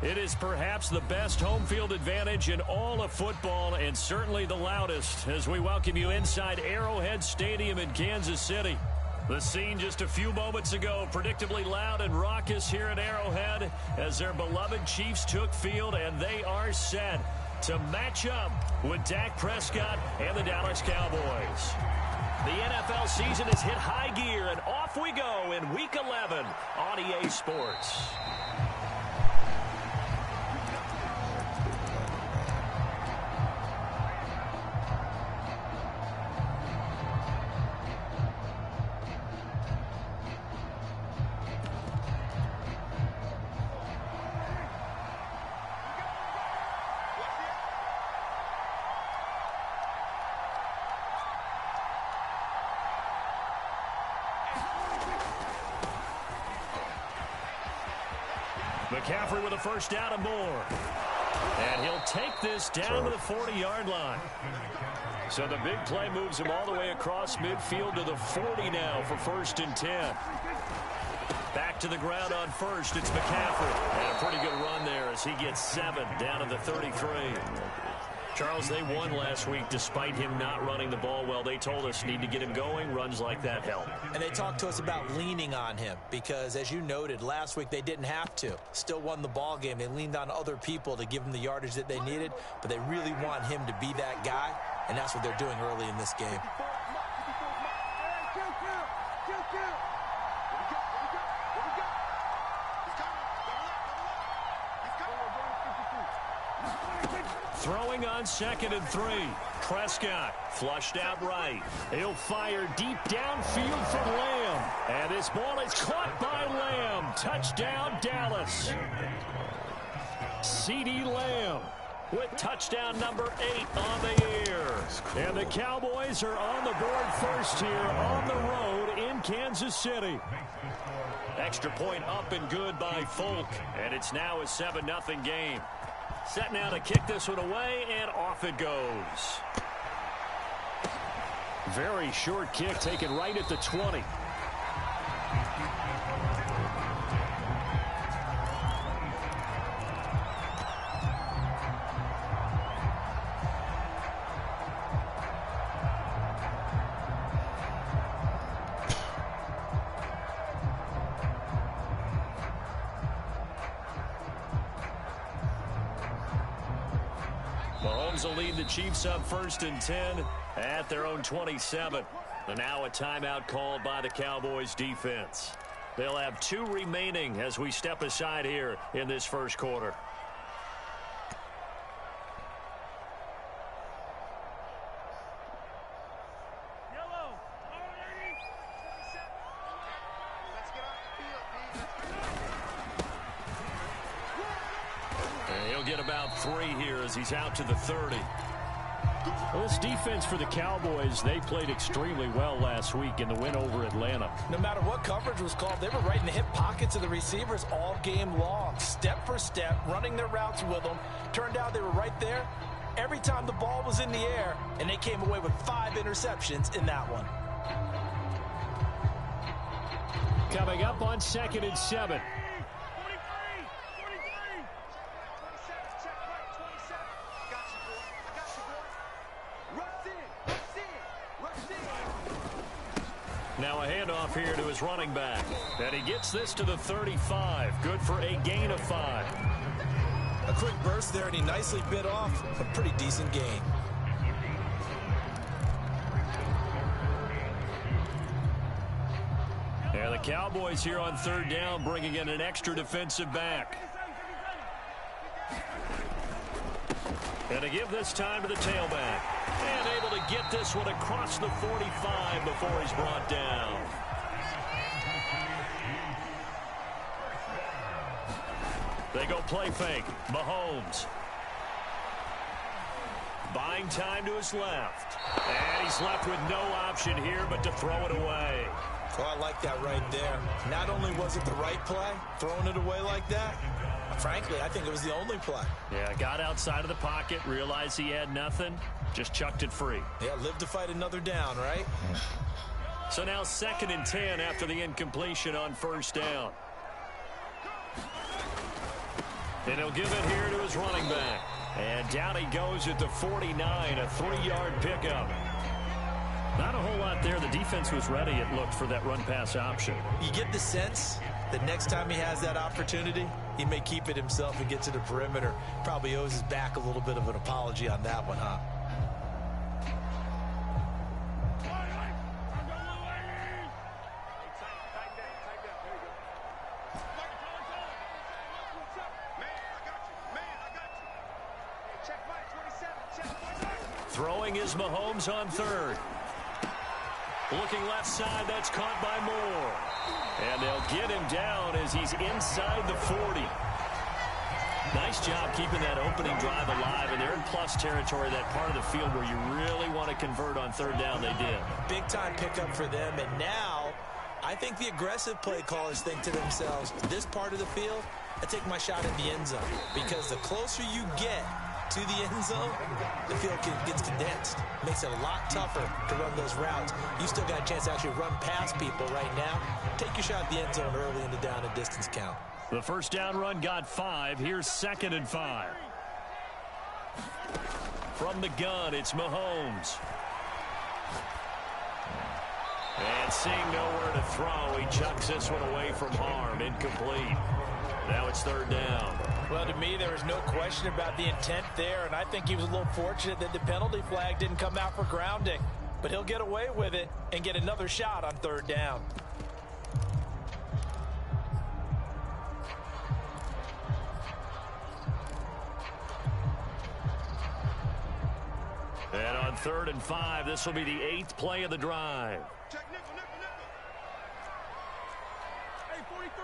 It is perhaps the best home field advantage in all of football, and certainly the loudest, as we welcome you inside Arrowhead Stadium in Kansas City. The scene just a few moments ago, predictably loud and raucous here at Arrowhead as their beloved Chiefs took field, and they are set to match up with Dak Prescott and the Dallas Cowboys. The NFL season has hit high gear, and off we go in Week 11 on EA Sports. McCaffrey with a first down and more. And he'll take this down to the 40-yard line. So the big play moves him all the way across midfield to the 40 now for 1st and 10. Back to the ground on first. It's McCaffrey. And a pretty good run there as he gets 7 down to the 33. Charles, they won last week despite him not running the ball well. They told us need to get him going. Runs like that help. And they talked to us about leaning on him because, as you noted, last week they didn't have to. Still won the ball game. They leaned on other people to give them the yardage that they needed, but they really want him to be that guy, and that's what they're doing early in this game. Throwing on 2nd and 3. Prescott flushed out right. He'll fire deep downfield from Lamb. And this ball is caught by Lamb. Touchdown, Dallas. CeeDee Lamb with touchdown number 8 on the air. And the Cowboys are on the board first here on the road in Kansas City. Extra point up and good by Folk. And it's now a 7-0 game. Set now to kick this one away, and off it goes. Very short kick taken right at the 20. Mahomes will lead the Chiefs up 1st and 10 at their own 27. And now a timeout called by the Cowboys defense. They'll have 2 remaining as we step aside here in this first quarter. Get about 3 here as he's out to the 30. Well, this defense for the Cowboys, they played extremely well last week in the win over Atlanta. No matter what coverage was called, they were right in the hip pockets of the receivers all game long, step for step, running their routes with them. Turned out they were right there every time the ball was in the air, and they came away with 5 interceptions in that one. Coming up on 2nd and 7. Now a handoff here to his running back. And he gets this to the 35. Good for a gain of 5. A quick burst there, and he nicely bit off a pretty decent gain. And the Cowboys here on 3rd down bringing in an extra defensive back. And to give this time to the tailback. And able to get this one across the 45 before he's brought down. They go play fake. Mahomes. Buying time to his left. And he's left with no option here but to throw it away. Oh, I like that right there. Not only was it the right play, throwing it away like that, frankly, I think it was the only play. Yeah, got outside of the pocket, realized he had nothing, just chucked it free. Yeah, live to fight another down, right? So now 2nd and 10 after the incompletion on 1st down. And he'll give it here to his running back. And down he goes at the 49, a 3-yard pickup. Not a whole lot there. The defense was ready, it looked, for that run-pass option. You get the sense that next time he has that opportunity, he may keep it himself and get to the perimeter. Probably owes his back a little bit of an apology on that one, huh? Throwing is Mahomes on third. Looking left side, that's caught by Moore. And they'll get him down as he's inside the 40. Nice job keeping that opening drive alive, and they're in plus territory, that part of the field where you really want to convert on third down. They did. Big-time pickup for them, and now I think the aggressive play callers think to themselves, this part of the field, I take my shot at the end zone, because the closer you get to the end zone, the field gets condensed. Makes it a lot tougher to run those routes. You still got a chance to actually run past people right now. Take your shot at the end zone early in the down and distance count. The first down run got 5. Here's 2nd and 5. From the gun, it's Mahomes. And seeing nowhere to throw, he chucks this one away from harm. Incomplete. Now it's 3rd down. Well, to me, there was no question about the intent there, and I think he was a little fortunate that the penalty flag didn't come out for grounding. But he'll get away with it and get another shot on 3rd down. And on 3rd and 5, this will be the 8th play of the drive. Check nickel, nickel, nickel. Hey, 43, 15.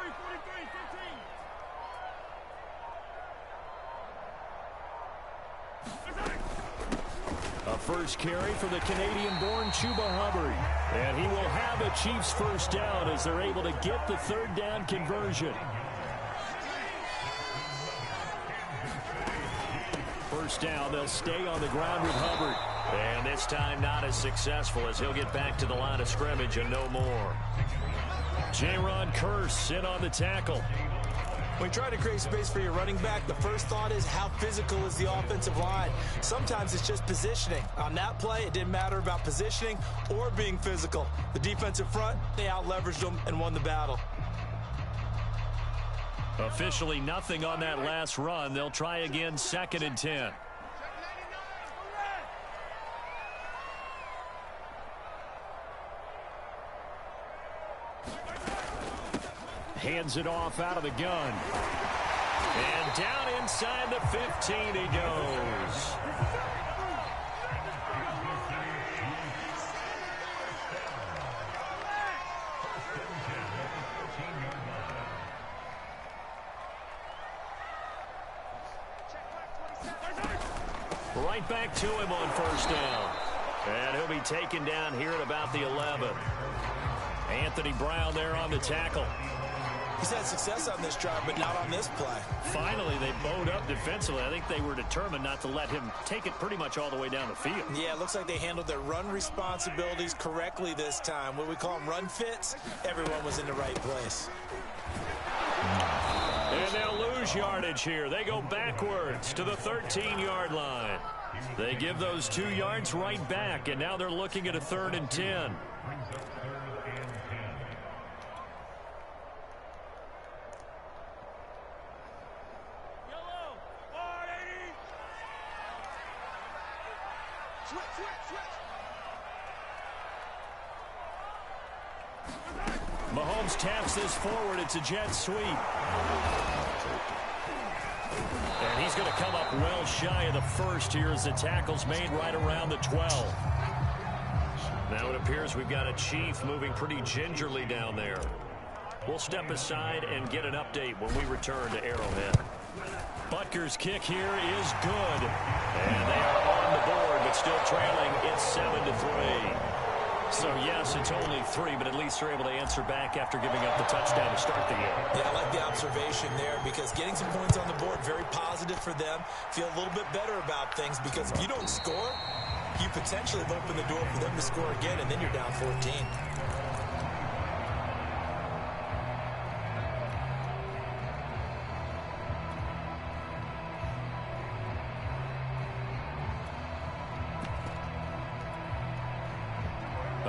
A first carry for the Canadian-born Chuba Hubbard. And he will have a Chiefs first down as they're able to get the 3rd down conversion. First down, they'll stay on the ground with Hubbard. And this time not as successful as he'll get back to the line of scrimmage and no more. J-Ron Curse in on the tackle. When you try to create space for your running back, the first thought is how physical is the offensive line. Sometimes it's just positioning. On that play, it didn't matter about positioning or being physical. The defensive front, they out-leveraged them and won the battle. Officially nothing on that last run. They'll try again, 2nd and 10. Hands it off out of the gun. And down inside the 15 he goes. Right back to him on first down. And he'll be taken down here at about the 11. Anthony Brown there on the tackle. He's had success on this drive, but not on this play. Finally, they bowed up defensively. I think they were determined not to let him take it pretty much all the way down the field. Yeah, it looks like they handled their run responsibilities correctly this time. What we call them run fits, everyone was in the right place. And they'll lose yardage here. They go backwards to the 13-yard line. They give those 2 yards right back, and now they're looking at a 3rd and 10. Mahomes taps this forward. It's a jet sweep. And he's going to come up well shy of the first here as the tackle's made right around the 12. Now it appears we've got a Chief moving pretty gingerly down there. We'll step aside and get an update when we return to Arrowhead. Butker's kick here is good. And they are on the board, but still trailing. It's 7-3. So, yes, it's only 3, but at least they're able to answer back after giving up the touchdown to start the game. Yeah, I like the observation there because getting some points on the board, very positive for them. Feel a little bit better about things because if you don't score, you potentially have opened the door for them to score again, and then you're down 14.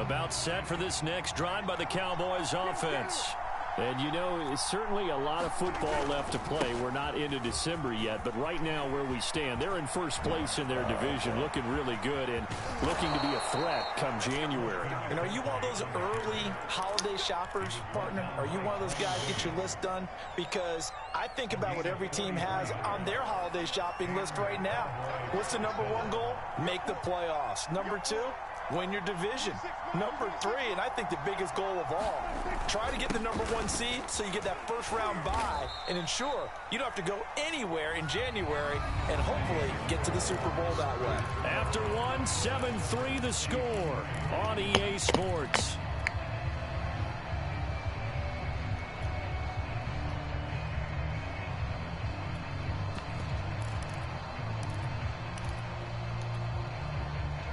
About set for this next drive by the Cowboys offense. And, you know, certainly a lot of football left to play. We're not into December yet, but right now where we stand, they're in first place in their division, looking really good and looking to be a threat come January. And are you one of those early holiday shoppers, partner? Are you one of those guys get your list done? Because I think about what every team has on their holiday shopping list right now. What's the number one goal? Make the playoffs. Number two, win your division. Number three, and I think the biggest goal of all, try to get the number one seed so you get that first round bye and ensure you don't have to go anywhere in January and hopefully get to the Super Bowl that way. After one, 7-3 the score on EA Sports.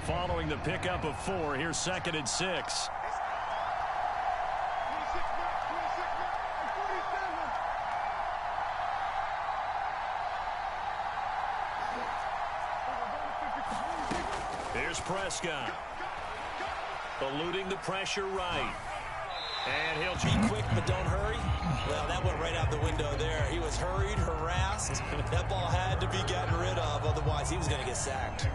Following the pickup of 4, here's 2nd and 6. 26 minutes, 47. Here's Prescott. Eluding the pressure right. And he'll Be quick, but don't hurry. Well, that went right out the window there. He was hurried, harassed. That ball had to be gotten rid of, otherwise he was going to get sacked.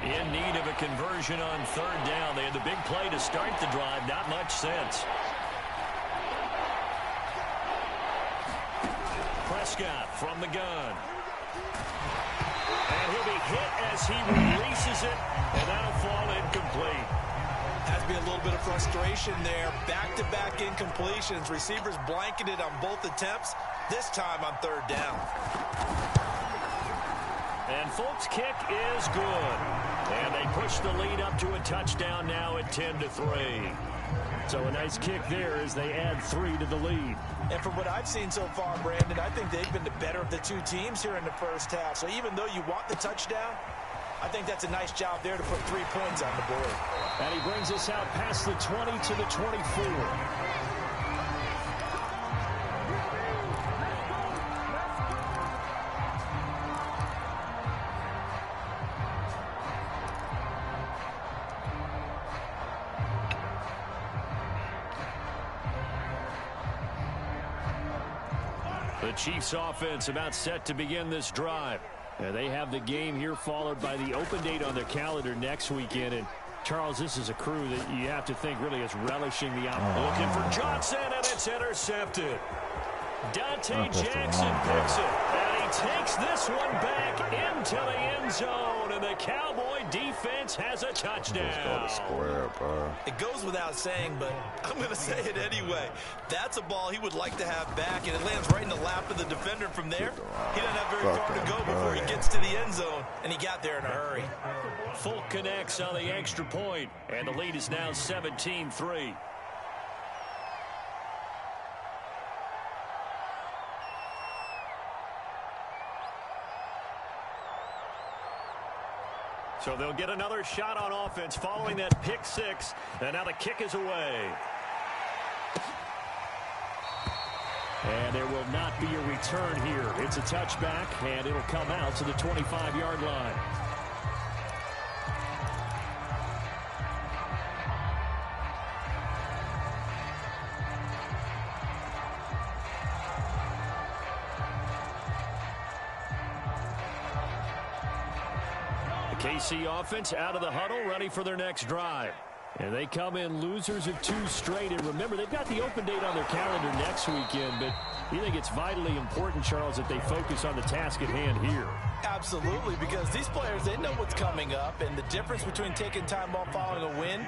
in need of a conversion on 3rd down. They had the big play to start the drive. Not much sense. Prescott from the gun. And he'll be hit as he releases it, and that'll fall incomplete. Has to be a little bit of frustration there. Back-to-back incompletions. Receivers blanketed on both attempts, this time on 3rd down. And Folk's kick is good. And they push the lead up to a touchdown now at 10-3. So a nice kick there as they add 3 to the lead. And from what I've seen so far, Brandon, I think they've been the better of the two teams here in the first half. So even though you want the touchdown, I think that's a nice job there to put 3 points on the board. And he brings us out past the 20 to the 24. The Chiefs offense about set to begin this drive. And they have the game here followed by the open date on their calendar next weekend. And Charles, this is a crew that you have to think really is relishing the opportunity. Looking for Johnson, and it's intercepted. Dante Jackson picks it, and he takes this one back into the end zone, and the Cowboy defense has a touchdown. It goes without saying, but I'm going to say it anyway. That's a ball he would like to have back, and it lands right in the lap of the defender from there. He doesn't have very far to go before he gets to the end zone, and he got there in a hurry. Folk connects on the extra point, and the lead is now 17-3. So they'll get another shot on offense following that pick 6. And now the kick is away. And there will not be a return here. It's a touchback, and it'll come out to the 25-yard line. KC offense out of the huddle, ready for their next drive. And they come in losers of 2 straight. And remember, they've got the open date on their calendar next weekend. But you think it's vitally important, Charles, that they focus on the task at hand here? Absolutely, because these players, they know what's coming up. And the difference between taking time off following a win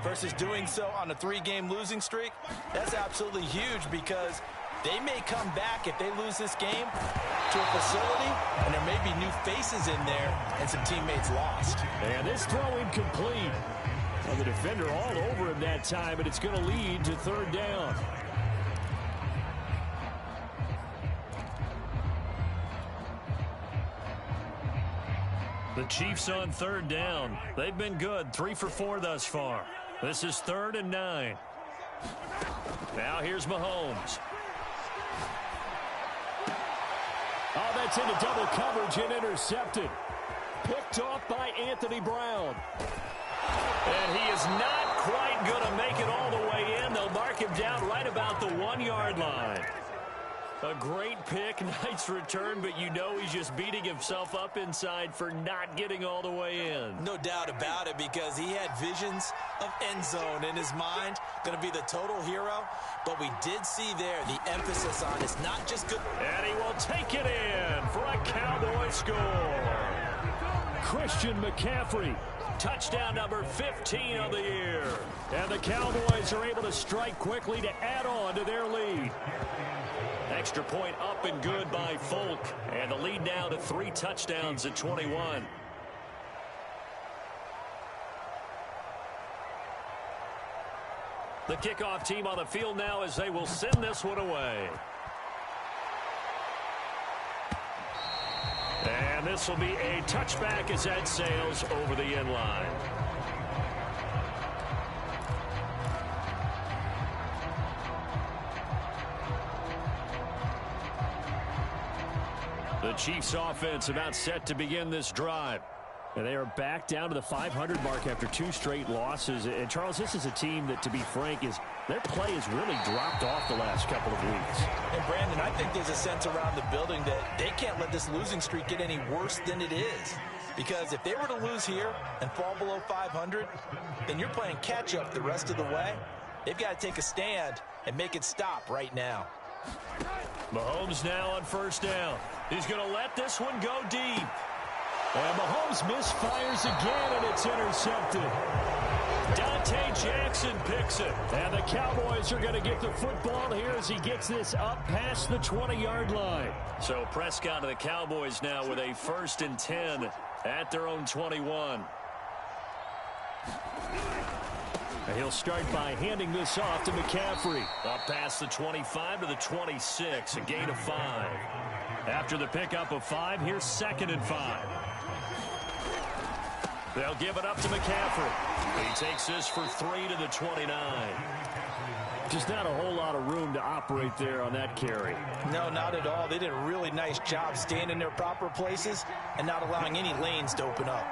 versus doing so on a 3-game losing streak, that's absolutely huge, because they may come back if they lose this game to a facility, and there may be new faces in there and some teammates lost. And this throw incomplete. Well, the defender all over him that time, and it's going to lead to 3rd down. The Chiefs on 3rd down. They've been good, 3 for 4 thus far. This is 3rd and 9. Now here's Mahomes. Oh, that's into double coverage and intercepted. Picked off by Anthony Brown. And he is not quite going to make it all the way in. They'll mark him down right about the 1-yard line. A great pick, nice return, but you know he's just beating himself up inside for not getting all the way in. No doubt about it, because he had visions of end zone in his mind. Going to be the total hero, but we did see there the emphasis on it's not just good. And he will take it in for a Cowboy score. Christian McCaffrey, touchdown number 15 of the year. And the Cowboys are able to strike quickly to add on to their lead. Extra point up and good by Folk. And the lead now to 3 touchdowns at 21. The kickoff team on the field now as they will send this one away. And this will be a touchback as that sails over the end line. The Chiefs offense about set to begin this drive. And they are back down to the 500 mark after 2 straight losses. And, Charles, this is a team that, to be frank, their play has really dropped off the last couple of weeks. And, Brandon, I think there's a sense around the building that they can't let this losing streak get any worse than it is. Because if they were to lose here and fall below 500, then you're playing catch-up the rest of the way. They've got to take a stand and make it stop right now. Mahomes now on first down. He's going to let this one go deep. And Mahomes misfires again, and it's intercepted. Dante Jackson picks it. And the Cowboys are going to get the football here as he gets this up past the 20-yard line. So Prescott and the Cowboys now with a 1st and 10 at their own 21. And he'll start by handing this off to McCaffrey. Up past the 25 to the 26, a gain of 5. After the pickup of 5, here's 2nd and 5. They'll give it up to McCaffrey. He takes this for 3 to the 29. Just not a whole lot of room to operate there on that carry. No, not at all. They did a really nice job staying in their proper places and not allowing any lanes to open up.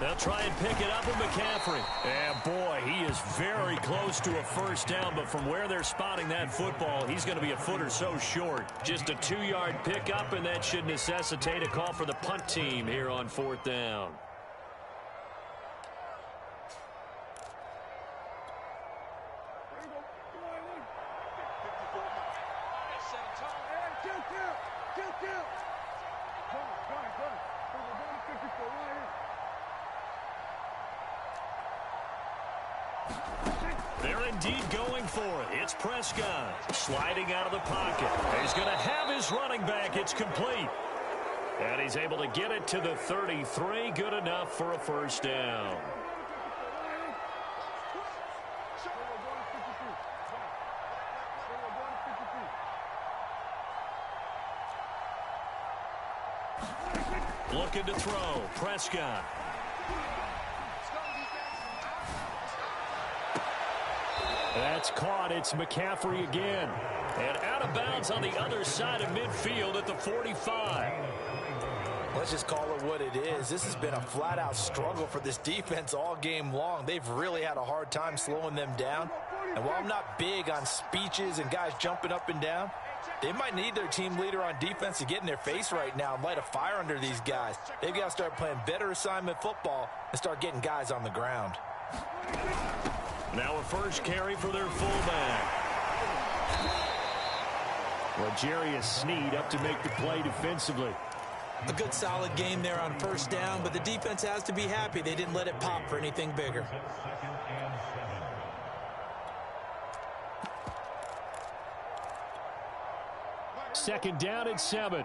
They'll try and pick it up with McCaffrey. And, boy, he is very close to a 1st down, but from where they're spotting that football, he's going to be a foot or so short. Just a 2-yard pickup, and that should necessitate a call for the punt team here on 4th down. They're indeed going for it. It's Prescott sliding out of the pocket. He's going to have his running back. It's complete. And he's able to get it to the 33. Good enough for a 1st down. Looking to throw. Prescott. That's caught. It's McCaffrey again. And out of bounds on the other side of midfield at the 45. Let's just call it what it is. This has been a flat-out struggle for this defense all game long. They've really had a hard time slowing them down. And while I'm not big on speeches and guys jumping up and down, they might need their team leader on defense to get in their face right now and light a fire under these guys. They've got to start playing better assignment football and start getting guys on the ground. Now a first carry for their fullback. Well, Jarius Sneed up to make the play defensively. A good solid game there on 1st down, but the defense has to be happy they didn't let it pop for anything bigger. Second down at 7.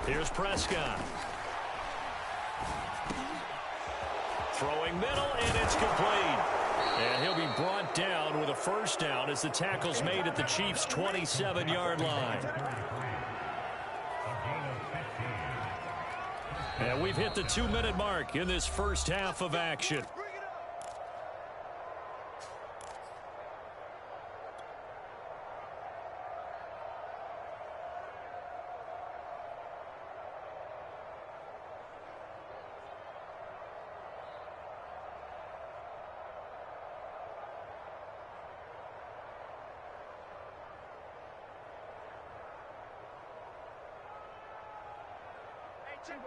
Here's Prescott. Throwing middle, and it's complete. And he'll be brought down with a 1st down as the tackle's made at the Chiefs' 27-yard line. And we've hit the 2-minute mark in this first half of action.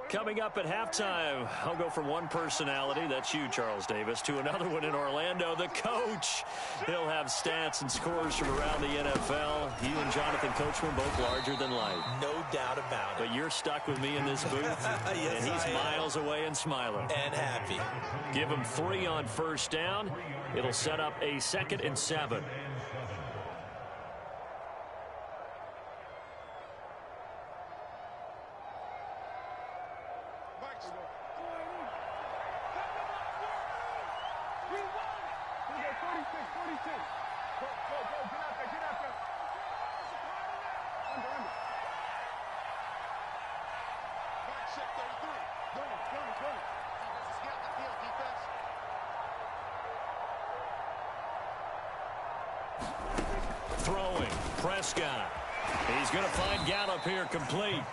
Coming up at halftime, I'll go from one personality, that's you, Charles Davis, to another one in Orlando, the coach. He'll have stats and scores from around the NFL. You and Jonathan Coachman both larger than life. No doubt about it. But you're stuck with me in this booth, yes, and he's miles away and smiling. And happy. Give him 3 on first down. It'll set up a 2nd and 7. Throwing, Prescott. He's going to find Gallup here complete.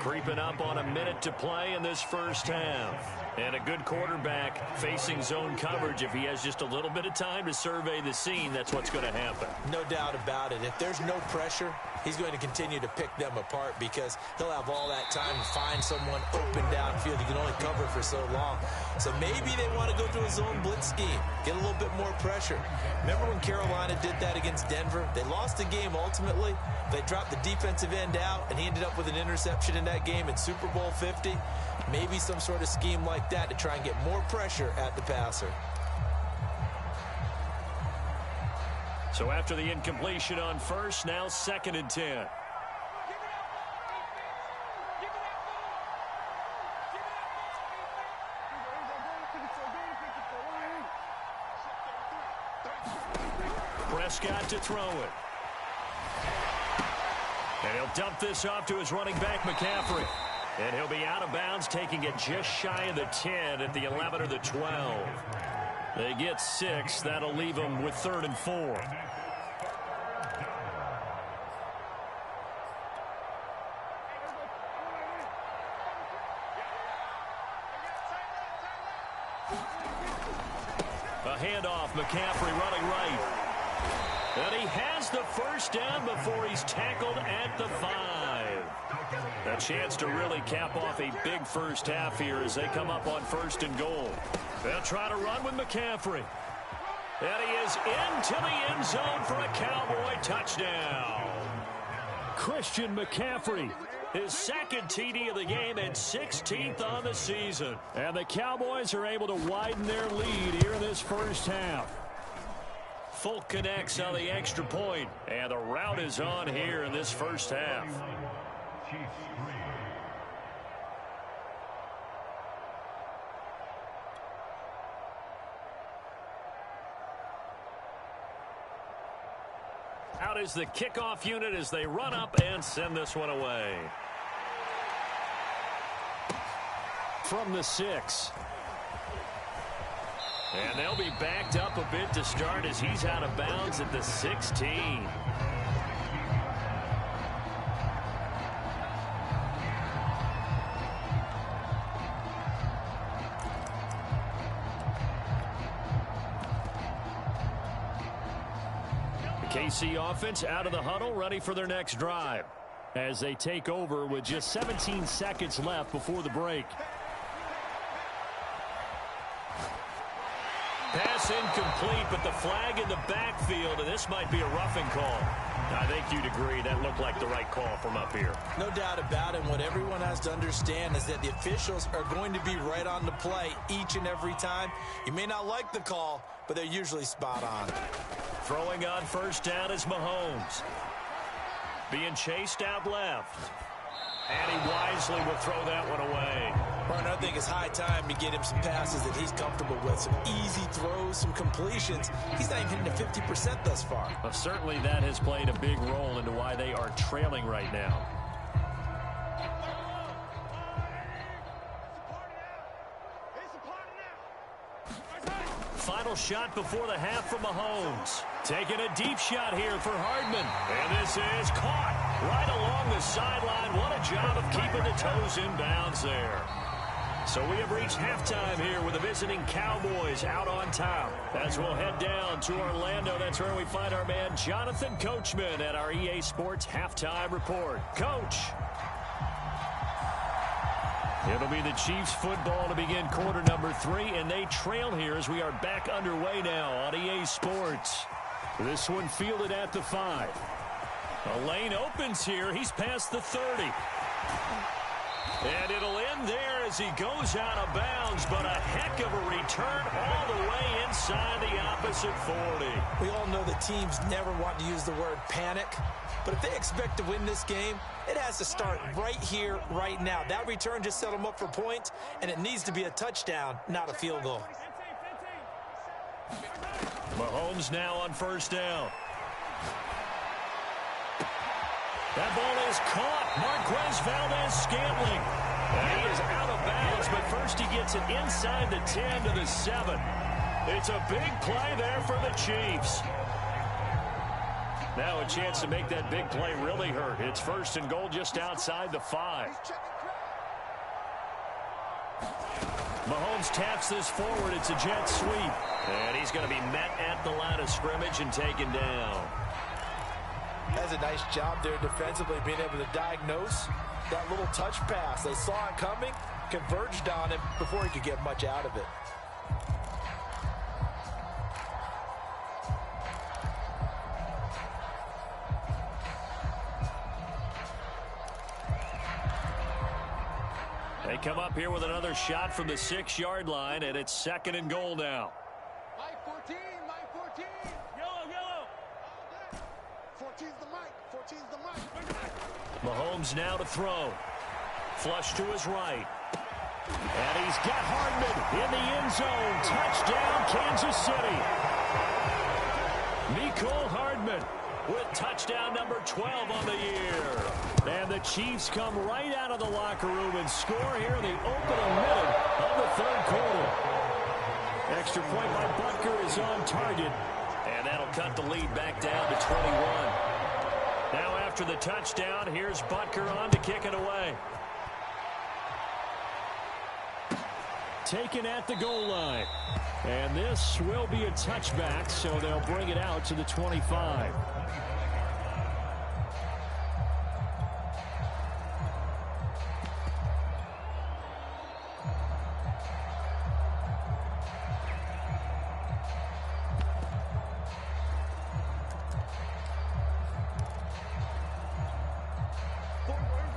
Creeping up on a minute to play in this first half. And a good quarterback facing zone coverage. If he has just a little bit of time to survey the scene, that's what's going to happen. No doubt about it. If there's no pressure, he's going to continue to pick them apart because he'll have all that time to find someone open downfield. He can only cover for so long. So maybe they want to go to a zone blitz scheme, get a little bit more pressure. Remember when Carolina did that against Denver? They lost the game ultimately. They dropped the defensive end out, and he ended up with an interception in that game in Super Bowl 50. Maybe some sort of scheme like that to try and get more pressure at the passer. So after the incompletion on first, now 2nd and 10. Prescott to throw it. And he'll dump this off to his running back, McCaffrey. And he'll be out of bounds, taking it just shy of the 10 at the 11 or the 12. They get 6. That'll leave them with 3rd and 4. A handoff, McCaffrey running right. And he has the first down before he's tackled at the 5. A chance to really cap off a big first half here as they come up on 1st and goal. They'll try to run with McCaffrey. And he is into the end zone for a Cowboy touchdown. Christian McCaffrey, his 2nd TD of the game and 16th on the season. And the Cowboys are able to widen their lead here in this first half. Folk connects on the extra point, and the route is on here in this first half. Out is the kickoff unit as they run up and send this one away. From the 6. And they'll be backed up a bit to start as he's out of bounds at the 16. The KC offense out of the huddle, ready for their next drive as they take over with just 17 seconds left before the break. Pass incomplete, but the flag in the backfield, and this might be a roughing call. I think you'd agree that looked like the right call from up here. No doubt about it. What everyone has to understand is that the officials are going to be right on the play each and every time. You may not like the call, but they're usually spot on. Throwing on first down is Mahomes. Being chased out left. And he wisely will throw that one away. Brian, I think it's high time to get him some passes that he's comfortable with. Some easy throws, some completions. He's not even hitting to 50% thus far. Well, certainly that has played a big role into why they are trailing right now. shot before the half from Mahomes. Taking a deep shot here for Hardman. And this is caught right along the sideline. What a job of keeping the toes in bounds there. So we have reached halftime here with the visiting Cowboys out on top. As we'll head down to Orlando, that's where we find our man Jonathan Coachman at our EA Sports Halftime Report. Coach. It'll be the Chiefs football to begin quarter number 3, and they trail here as we are back underway now on EA Sports. This one fielded at the 5. A lane opens here. He's past the 30. And it'll end there as he goes out of bounds, but a heck of a return all the way inside the opposite 40. We all know that teams never want to use the word panic, but if they expect to win this game, it has to start right here, right now. That return just set them up for points, and it needs to be a touchdown, not a field goal. Mahomes now on first down. That ball is caught. Marquez Valdez-Scantling. And he is out of bounds, but first he gets it inside the 10 to the 7. It's a big play there for the Chiefs. Now a chance to make that big play really hurt. It's first and goal just outside the 5. Mahomes taps this forward. It's a jet sweep. And he's going to be met at the line of scrimmage and taken down. That's a nice job there defensively, being able to diagnose that little touch pass. They saw it coming, converged on him before he could get much out of it. They come up here with another shot from the 6-yard line, and it's second and goal now. Mike 14, Mike 14. Yellow, yellow. 14's the mic, 14's the mic. Mahomes now to throw. Flush to his right. And he's got Hardman in the end zone. Touchdown, Kansas City. Mecole Hardman with touchdown number 12 on the year. And the Chiefs come right out of the locker room and score here in the opening minute of the third quarter. Extra point by Butker is on target. And that'll cut the lead back down to 21. Now after the touchdown, here's Butker on to kick it away. Taken at the goal line. And this will be a touchback, so they'll bring it out to the 25.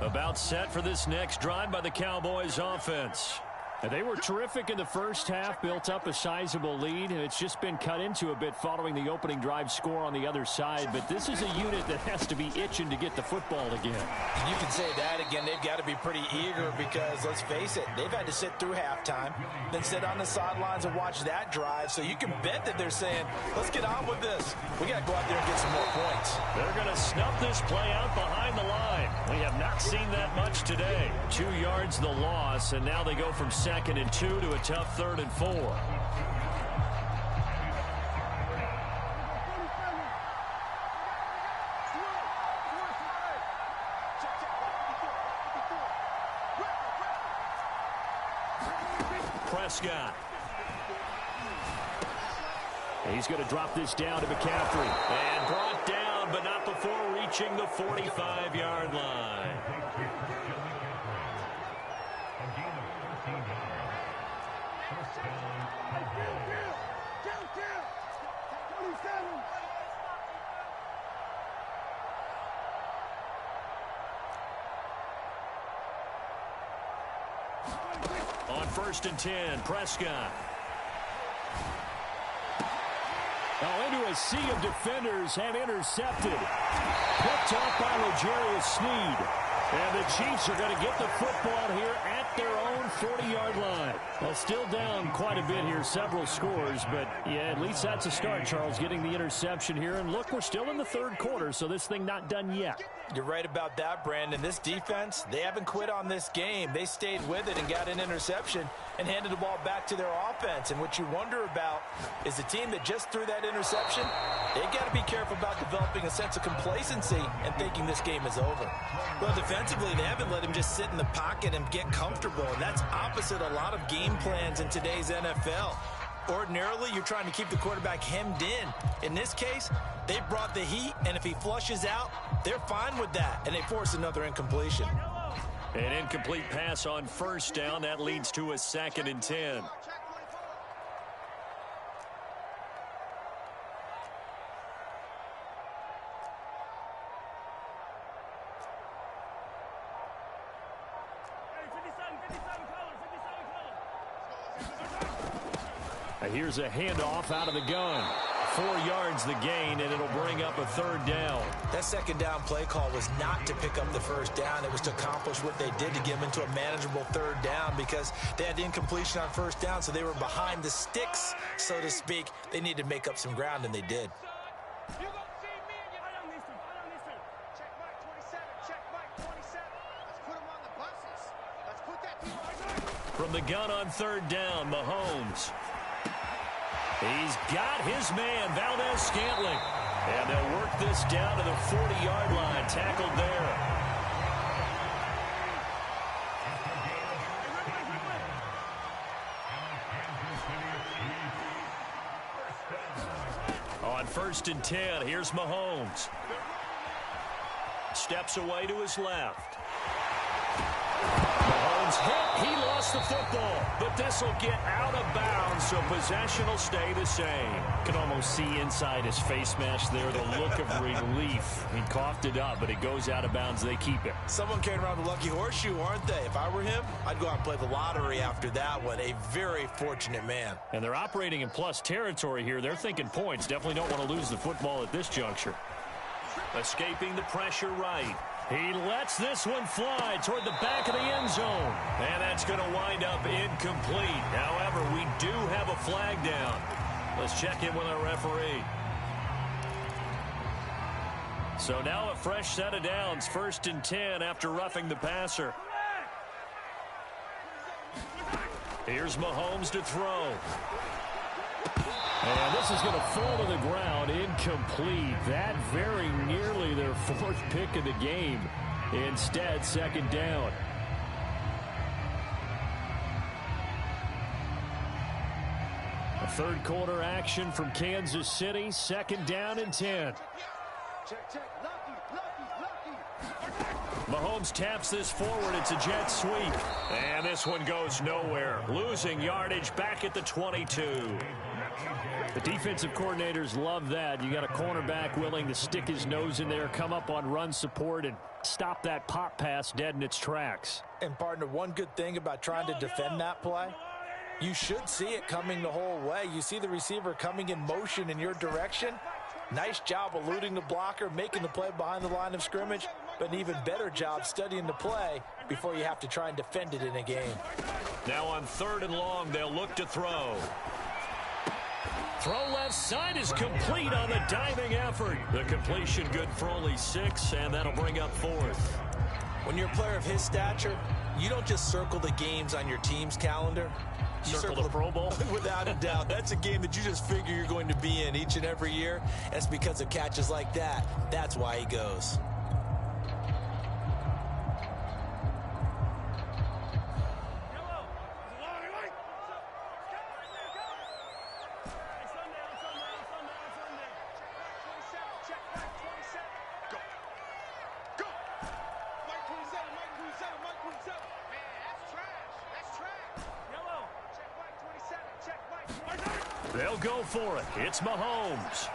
About set for this next drive by the Cowboys offense. And they were terrific in the first half, built up a sizable lead, and it's just been cut into a bit following the opening drive score on the other side. But this is a unit that has to be itching to get the football again. And you can say that again. They've got to be pretty eager because, let's face it, they've had to sit through halftime, then sit on the sidelines and watch that drive. So you can bet that they're saying, let's get on with this. We got to go out there and get some more points. They're going to snuff this play out behind the line. We have not seen that much today. 2 yards the loss, and now they go from second and 2 to a tough 3rd and 4. Prescott. He's going to drop this down to McCaffrey. And brought down, but not before reaching the 45-yard line. On 1st and 10, Prescott. Now into a sea of defenders and intercepted. Picked off by L'Jarius Sneed. And the Chiefs are going to get the football here at their own 40-yard line. Well, still down quite a bit here, several scores, but yeah, at least that's a start, Charles, getting the interception here. And look, we're still in the third quarter, so this thing not done yet. You're right about that, Brandon. This defense, they haven't quit on this game. They stayed with it and got an interception and handed the ball back to their offense. And what you wonder about is the team that just threw that interception, they got to be careful about developing a sense of complacency and thinking this game is over. Well, defensively, they haven't let him just sit in the pocket and get comfortable, and that's opposite a lot of game plans in today's NFL. Ordinarily, you're trying to keep the quarterback hemmed in. In this case, they brought the heat, and if he flushes out, they're fine with that, and they force another incompletion. An incomplete pass on first down. That leads to a 2nd and 10. Here's a handoff out of the gun. 4 yards the gain, and it'll bring up a 3rd down. That 2nd down play call was not to pick up the 1st down. It was to accomplish what they did to get them into a manageable 3rd down because they had the incompletion on 1st down, so they were behind the sticks, so to speak. They needed to make up some ground, and they did. From the gun on 3rd down, Mahomes. He's got his man, Valdez-Scantling. And they'll work this down to the 40-yard line, tackled there. On 1st and 10, here's Mahomes. Steps away to his left. Mahomes hit. He lost the football, but this will get out of bounds, so possession will stay the same. Can almost see inside his face mask there the look of relief. He coughed it up, but it goes out of bounds. They keep it. Someone carrying around the lucky horseshoe, aren't they? If I were him, I'd go out and play the lottery after that one. A very fortunate man. And they're operating in plus territory here. They're thinking points. Definitely don't want to lose the football at this juncture. Escaping the pressure right. He lets this one fly toward the back of the end zone. And that's going to wind up incomplete. However, we do have a flag down. Let's check in with our referee. So now a fresh set of downs. 1st and 10 after roughing the passer. Here's Mahomes to throw. And this is going to fall to the ground, incomplete. That very nearly their 4th pick of the game. Instead, 2nd down. A 3rd quarter action from Kansas City. 2nd down and 10. Mahomes taps this forward. It's a jet sweep. And this one goes nowhere. Losing yardage back at the 22. The defensive coordinators love that. You got a cornerback willing to stick his nose in there, come up on run support, and stop that pop pass dead in its tracks. And, partner, one good thing about trying to defend that play, you should see it coming the whole way. You see the receiver coming in motion in your direction. Nice job eluding the blocker, making the play behind the line of scrimmage, but an even better job studying the play before you have to try and defend it in a game. Now on 3rd and long, they'll look to throw. Throw left side is complete on the diving effort. The completion good for only 6, and that'll bring up 4th. When you're a player of his stature, you don't just circle the games on your team's calendar. You circle the Pro Bowl? Without a doubt. That's a game that you just figure you're going to be in each and every year. And it's because of catches like that. That's why he goes. They'll go for it. It's Mahomes.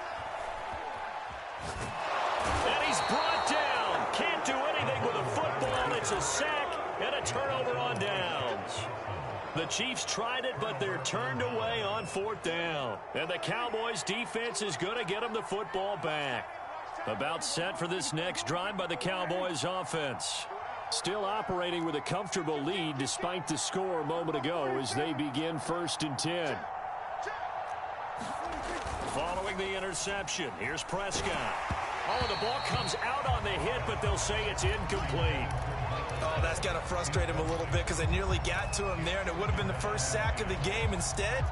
And he's brought down. Can't do anything with a football. It's a sack and a turnover on downs. The Chiefs tried it, but they're turned away on 4th down. And the Cowboys defense is going to get them the football back. About set for this next drive by the Cowboys offense. Still operating with a comfortable lead despite the score a moment ago as they begin 1st and 10. Following the interception, here's Prescott. Oh, the ball comes out on the hit, but they'll say it's incomplete. Oh, that's got to frustrate him a little bit because they nearly got to him there, and it would have been the first sack of the game. Instead,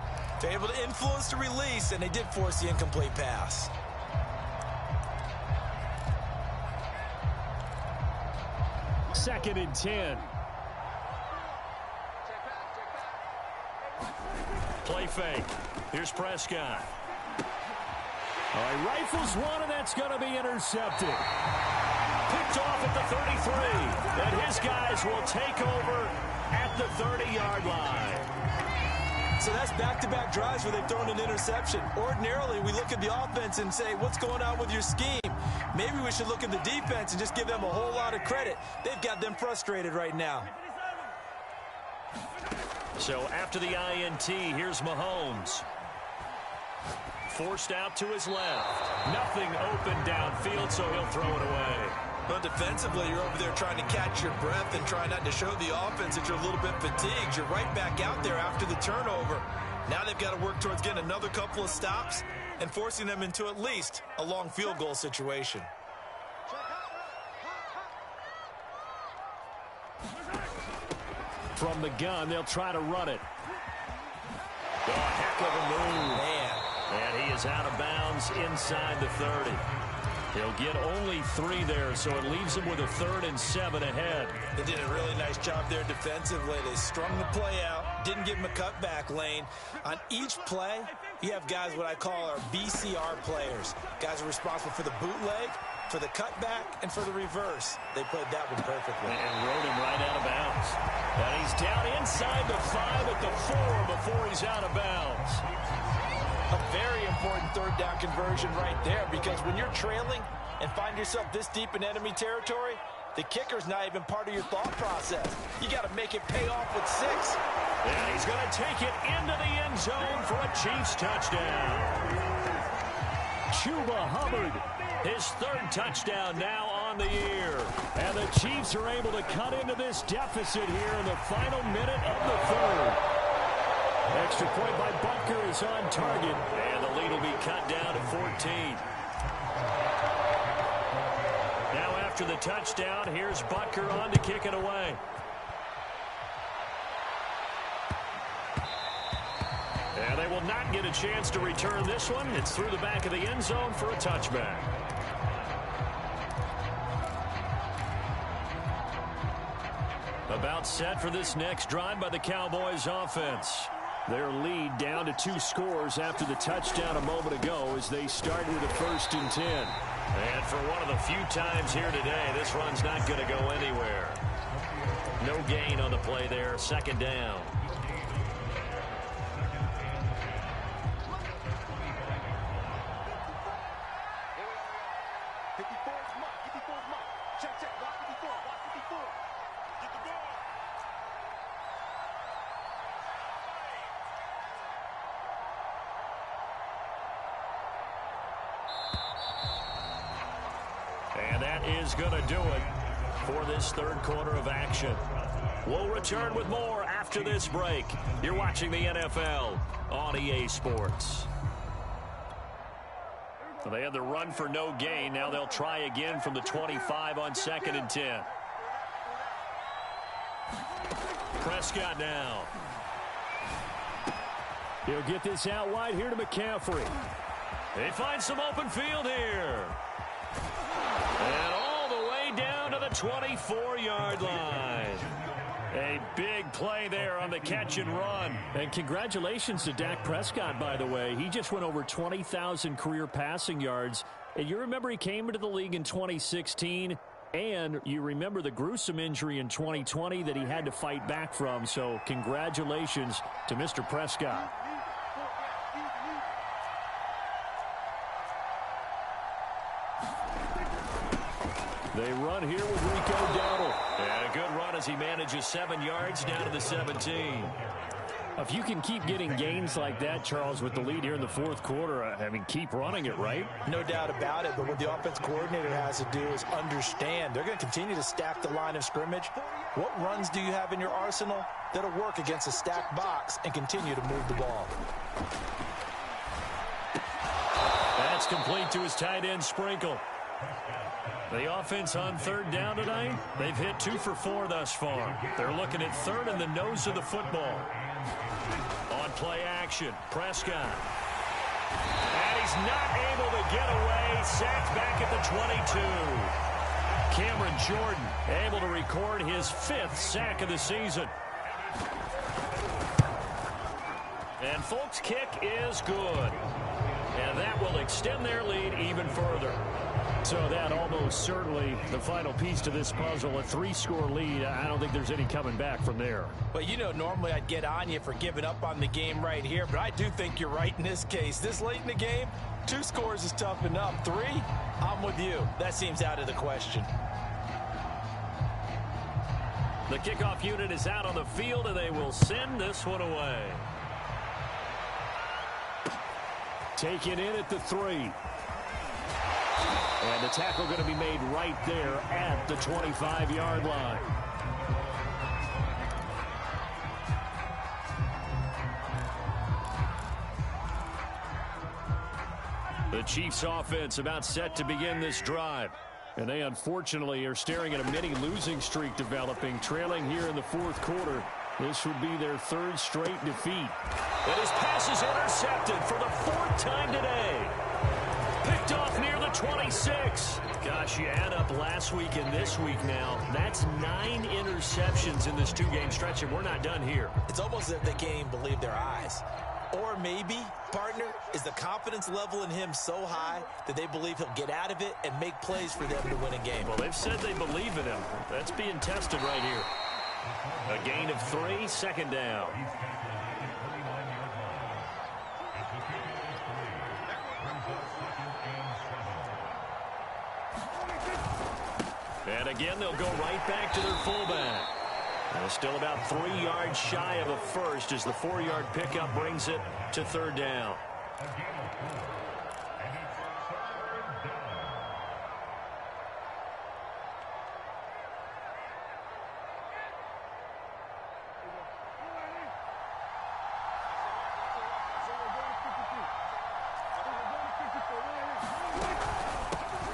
they're able to influence the release, and they did force the incomplete pass. Second and 10. Play fake. Here's Prescott. All right, rifles one, and that's going to be intercepted. Picked off at the 33, and his guys will take over at the 30-yard line. So that's back-to-back drives where they've thrown an interception. Ordinarily, we look at the offense and say, what's going on with your scheme? Maybe we should look at the defense and just give them a whole lot of credit. They've got them frustrated right now. So after the INT, here's Mahomes. Forced out to his left. Nothing open downfield, so he'll throw it away. But defensively, you're over there trying to catch your breath and trying not to show the offense that you're a little bit fatigued. You're right back out there after the turnover. Now they've got to work towards getting another couple of stops and forcing them into at least a long field goal situation. From the gun, they'll try to run it. Oh, heck of a move. Man. And he is out of bounds inside the 30. He'll get only 3 there, so it leaves him with a 3rd and 7 ahead. They did a really nice job there defensively. They strung the play out, didn't give him a cutback lane. On each play, you have guys what I call our BCR players. Guys are responsible for the bootleg, for the cutback, and for the reverse. They played that one perfectly. And rode him right out of bounds. And he's down inside the 5 at the 4 before he's out of bounds. A very important 3rd down conversion right there, because when you're trailing and find yourself this deep in enemy territory, the kicker's not even part of your thought process. You got to make it pay off with 6. And he's going to take it into the end zone for a Chiefs touchdown. Chuba Hubbard, his 3rd touchdown now on the year. And the Chiefs are able to cut into this deficit here in the final minute of the 3rd. Extra point by Butker is on target, and the lead will be cut down to 14. Now after the touchdown, here's Butker on to kick it away. And they will not get a chance to return this one. It's through the back of the end zone for a touchback. About set for this next drive by the Cowboys offense. Their lead down to 2 scores after the touchdown a moment ago as they start with a 1st and 10. And for one of the few times here today, this run's not going to go anywhere. No gain on the play there, 2nd down. And that is going to do it for this 3rd quarter of action. We'll return with more after this break. You're watching the NFL on EA Sports. Well, they had the run for no gain. Now they'll try again from the 25 on 2nd and 10. Prescott now. He'll get this out wide here to McCaffrey. They find some open field here. And all the way down to the 24-yard line. A big play there on the catch and run. And congratulations to Dak Prescott, by the way. He just went over 20,000 career passing yards. And you remember he came into the league in 2016. And you remember the gruesome injury in 2020 that he had to fight back from. So congratulations to Mr. Prescott. They run here with Rico Dowdle. And a good run as he manages 7 yards down to the 17. If you can keep getting gains like that, Charles, with the lead here in the fourth quarter, I mean, keep running it, right? No doubt about it, but what the offense coordinator has to do is understand they're going to continue to stack the line of scrimmage. What runs do you have in your arsenal that'll work against a stacked box and continue to move the ball? That's complete to his tight end, Sprinkle. The offense on third down tonight, they've hit 2 for 4 thus far. They're looking at third in the nose of the football. On play action, Prescott. And he's not able to get away. Sacked back at the 22. Cameron Jordan able to record his 5th sack of the season. And Folks' kick is good. And that will extend their lead even further. So that almost certainly the final piece to this puzzle, a 3-score lead. I don't think there's any coming back from there. Well, you know, normally I'd get on you for giving up on the game right here, but I do think you're right in this case. This late in the game, 2 scores is tough enough. 3, I'm with you. That seems out of the question. The kickoff unit is out on the field, and they will send this one away. Taken in at the 3. And the tackle going to be made right there at the 25-yard line. The Chiefs offense about set to begin this drive. And they unfortunately are staring at a mini losing streak developing, trailing here in the fourth quarter. This would be their 3rd straight defeat. But his pass is intercepted for the 4th time today. Picked off near the 26. Gosh, you add up last week and this week now. That's 9 interceptions in this 2-game stretch, and we're not done here. It's almost as if they can't even believe their eyes. Or maybe, partner, is the confidence level in him so high that they believe he'll get out of it and make plays for them to win a game. Well, they've said they believe in him. That's being tested right here. A gain of 3, 2nd down. And again, they'll go right back to their fullback. And still about 3 yards shy of a first as the 4-yard pickup brings it to 3rd down.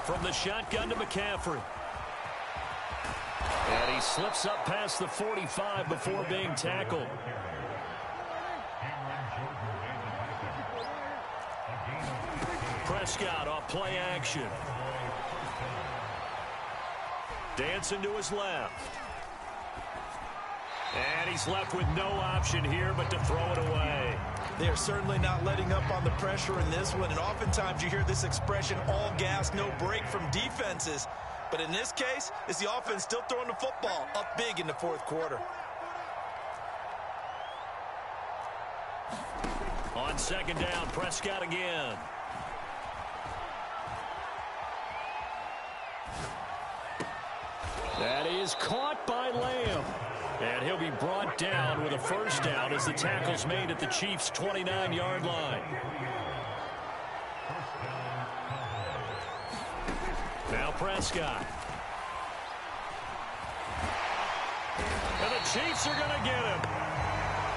From the shotgun to McCaffrey. And he slips up past the 45 before being tackled. Prescott off play action. Dancing to his left. And he's left with no option here but to throw it away. They are certainly not letting up on the pressure in this one, and oftentimes you hear this expression, all gas, no break from defenses. But in this case, it's the offense still throwing the football up big in the fourth quarter. On 2nd down, Prescott again. That is caught by Lamb. And he'll be brought down with a 1st down as the tackle's made at the Chiefs' 29-yard line. Now Prescott. And the Chiefs are going to get him.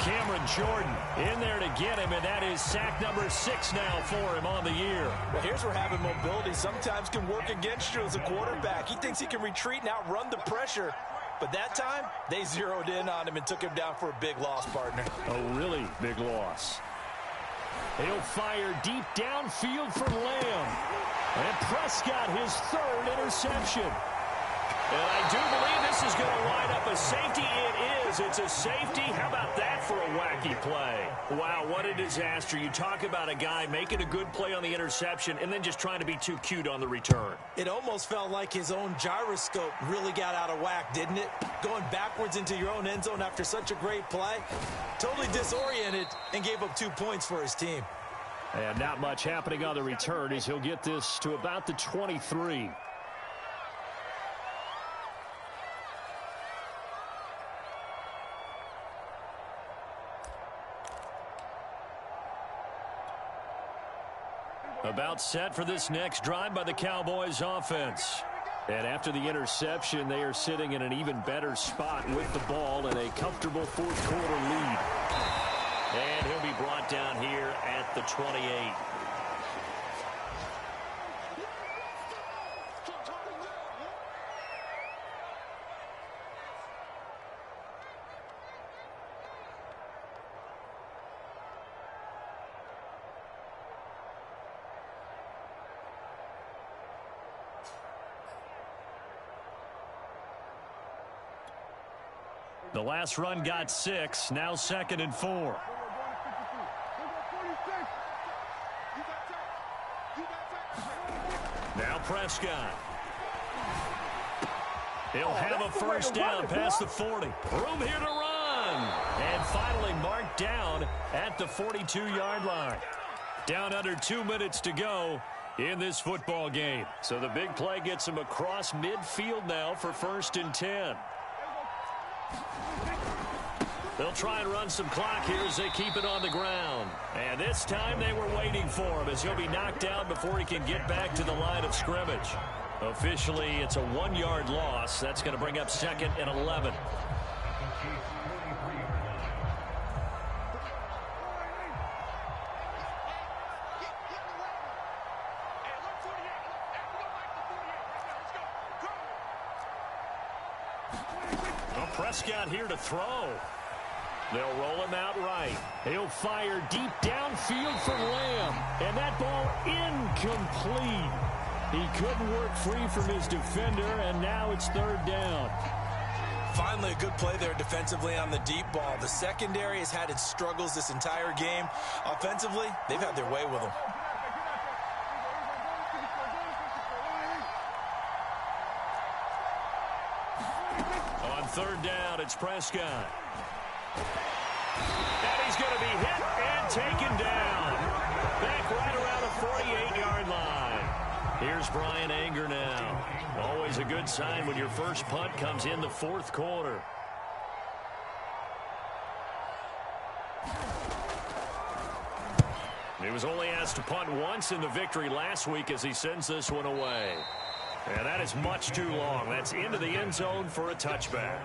Cameron Jordan in there to get him, and that is sack number 6 now for him on the year. Well, here's where having mobility sometimes can work against you as a quarterback. He thinks he can retreat and outrun the pressure. But that time, they zeroed in on him and took him down for a big loss, partner. A really big loss. He'll fire deep downfield for Lamb. And Prescott, his 3rd interception. And I do believe this is going to line up a safety. It is. It's a safety. How about that for a wacky play? Wow, what a disaster. You talk about a guy making a good play on the interception and then just trying to be too cute on the return. It almost felt like his own gyroscope really got out of whack, didn't it? Going backwards into your own end zone after such a great play. Totally disoriented and gave up 2 points for his team. And not much happening on the return as he'll get this to about the 23. About set for this next drive by the Cowboys offense. And after the interception, they are sitting in an even better spot with the ball and a comfortable fourth quarter lead. And he'll be brought down here at the 28. The last run got 6, now 2nd and 4. Now Prescott. He'll have a first down past the 40. Room here to run. And finally marked down at the 42-yard line. Down under 2 minutes to go in this football game. So the big play gets him across midfield now for 1st and 10. They'll try and run some clock here as they keep it on the ground. And this time they were waiting for him as he'll be knocked down before he can get back to the line of scrimmage. Officially, it's a 1-yard loss. That's going to bring up 2nd and 11. Well, Prescott here to throw. They'll roll him out right. He'll fire deep downfield for Lamb. And that ball incomplete. He couldn't work free from his defender, and now it's 3rd down. Finally a good play there defensively on the deep ball. The secondary has had its struggles this entire game. Offensively, they've had their way with them. On 3rd down, it's Prescott. And he's going to be hit and taken down. Back right around the 48-yard line. Here's Brian Anger now. Always a good sign when your first punt comes in the 4th quarter. He was only asked to punt once in the victory last week as he sends this one away. And that is much too long. That's into the end zone for a touchback.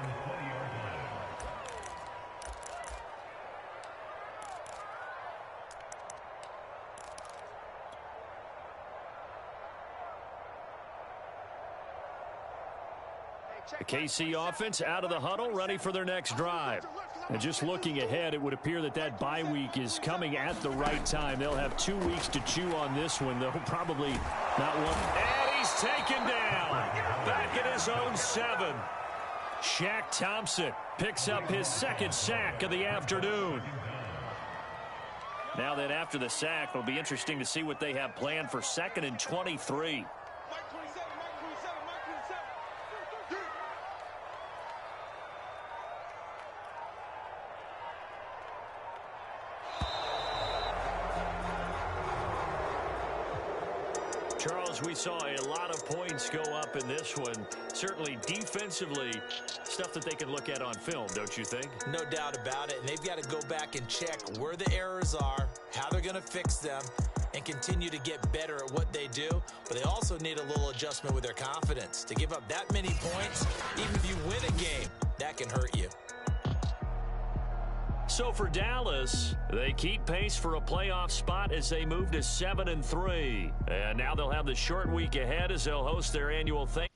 The KC offense out of the huddle, ready for their next drive. And just looking ahead, it would appear that that bye week is coming at the right time. They'll have 2 weeks to chew on this one. They'll probably not want. And he's taken down. Back at his own 7. Shaq Thompson picks up his 2nd sack of the afternoon. Now that after the sack, it'll be interesting to see what they have planned for 2nd and 23. Charles, we saw a lot of points go up in this one. Certainly defensively, stuff that they can look at on film, don't you think? No doubt about it. And they've got to go back and check where the errors are, how they're going to fix them, and continue to get better at what they do. But they also need a little adjustment with their confidence. To give up that many points, even if you win a game, that can hurt you. So for Dallas, they keep pace for a playoff spot as they move to 7-3. And now they'll have the short week ahead as they'll host their annual thing.